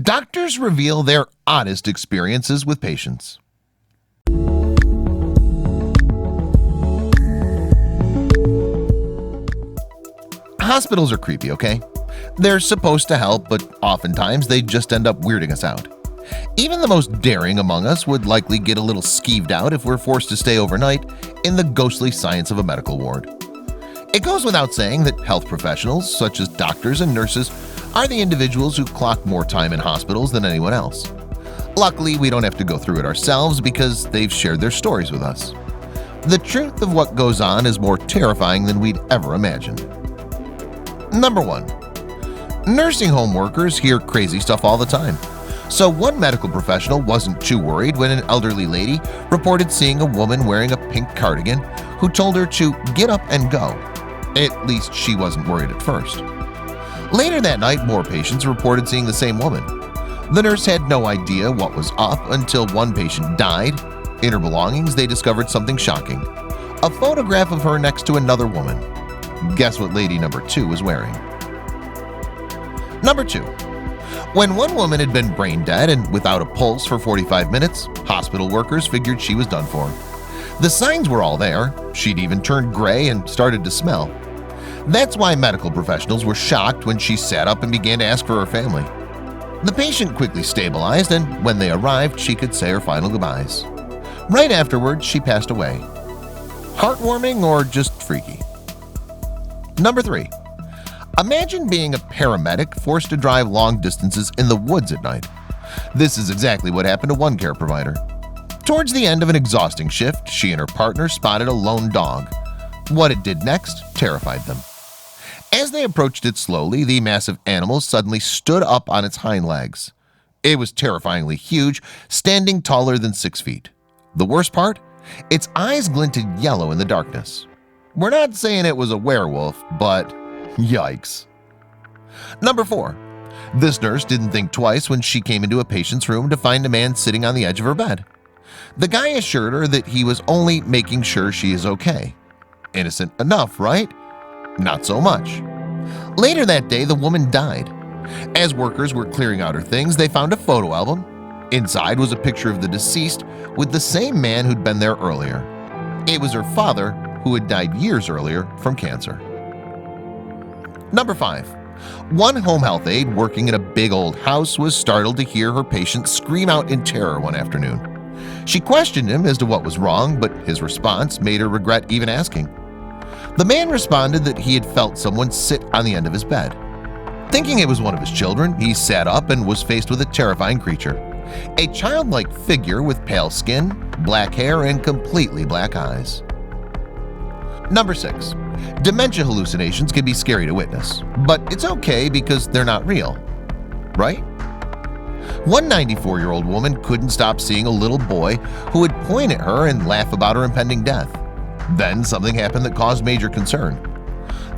Doctors reveal their oddest experiences with patients. Hospitals are creepy, okay? They're supposed to help, but oftentimes they just end up weirding us out. Even the most daring among us would likely get a little skeeved out if we're forced to stay overnight in the ghostly science of a medical ward. It goes without saying that health professionals, such as doctors and nurses, are the individuals who clock more time in hospitals than anyone else. Luckily, we don't have to go through it ourselves because they've shared their stories with us. The truth of what goes on is more terrifying than we'd ever imagined. Number 1. Nursing home workers hear crazy stuff all the time. So one medical professional wasn't too worried when an elderly lady reported seeing a woman wearing a pink cardigan who told her to get up and go. At least she wasn't worried at first. Later that night, more patients reported seeing the same woman. The nurse had no idea what was up until one patient died. In her belongings, they discovered something shocking: a photograph of her next to another woman. Guess what lady number 2 was wearing? Number 2. When one woman had been brain dead and without a pulse for 45 minutes, hospital workers figured she was done for. The signs were all there. She'd even turned gray and started to smell. That's why medical professionals were shocked when she sat up and began to ask for her family. The patient quickly stabilized, and when they arrived, she could say her final goodbyes. Right afterwards, she passed away. Heartwarming or just freaky? Number 3. Imagine being a paramedic forced to drive long distances in the woods at night. This is exactly what happened to one care provider. Towards the end of an exhausting shift, she and her partner spotted a lone dog. What it did next terrified them. As they approached it slowly, the massive animal suddenly stood up on its hind legs. It was terrifyingly huge, standing taller than 6 feet. The worst part? Its eyes glinted yellow in the darkness. We're not saying it was a werewolf, but yikes. Number 4. This nurse didn't think twice when she came into a patient's room to find a man sitting on the edge of her bed. The guy assured her that he was only making sure she is okay. Innocent enough, right? Not so much. Later that day, the woman died. As workers were clearing out her things, they found a photo album. Inside was a picture of the deceased with the same man who'd been there earlier. It was her father, who had died years earlier from cancer. Number 5. One home health aide working in a big old house was startled to hear her patient scream out in terror one afternoon. She questioned him as to what was wrong, but his response made her regret even asking. The man responded that he had felt someone sit on the end of his bed. Thinking it was one of his children, he sat up and was faced with a terrifying creature. A childlike figure with pale skin, black hair, and completely black eyes. Number 6. Dementia hallucinations can be scary to witness, but it's okay because they're not real, right? One 94-year-old woman couldn't stop seeing a little boy who would point at her and laugh about her impending death. Then something happened that caused major concern.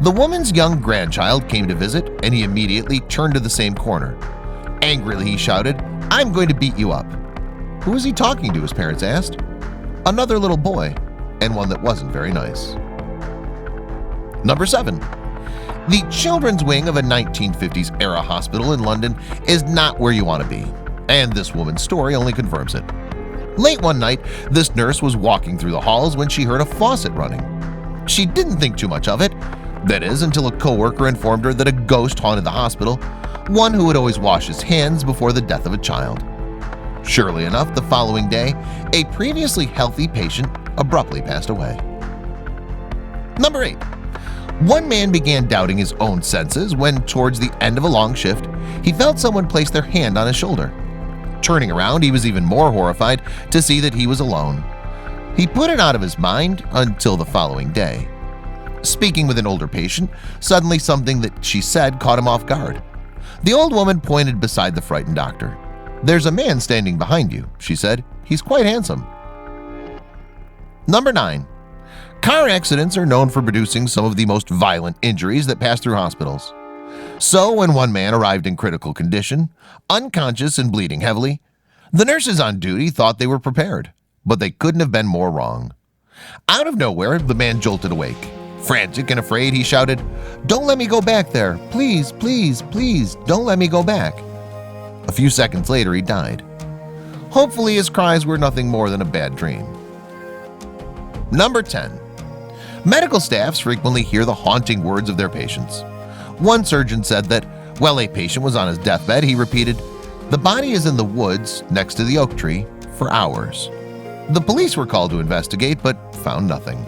The woman's young grandchild came to visit, and he immediately turned to the same corner. Angrily, he shouted, "I'm going to beat you up." Who was he talking to, his parents asked. Another little boy, and one that wasn't very nice. Number 7. The children's wing of a 1950s-era hospital in London is not where you want to be, and this woman's story only confirms it. Late one night, this nurse was walking through the halls when she heard a faucet running. She didn't think too much of it, that is, until a coworker informed her that a ghost haunted the hospital, one who would always wash his hands before the death of a child. Surely enough, the following day, a previously healthy patient abruptly passed away. Number 8. One man began doubting his own senses when, towards the end of a long shift, he felt someone place their hand on his shoulder. Turning around, he was even more horrified to see that he was alone. He put it out of his mind until the following day. Speaking with an older patient, suddenly something that she said caught him off guard. The old woman pointed beside the frightened doctor. "There's a man standing behind you," she said. "He's quite handsome." Number 9. Car accidents are known for producing some of the most violent injuries that pass through hospitals. So when one man arrived in critical condition, unconscious and bleeding heavily, the nurses on duty thought they were prepared, but they couldn't have been more wrong. Out of nowhere, the man jolted awake. Frantic and afraid, he shouted, "Don't let me go back there! Please, please, please, don't let me go back!" A few seconds later, he died. Hopefully, his cries were nothing more than a bad dream. Number 10. Medical staffs frequently hear the haunting words of their patients. One surgeon said that while a patient was on his deathbed, he repeated, "The body is in the woods next to the oak tree," for hours. The police were called to investigate but found nothing.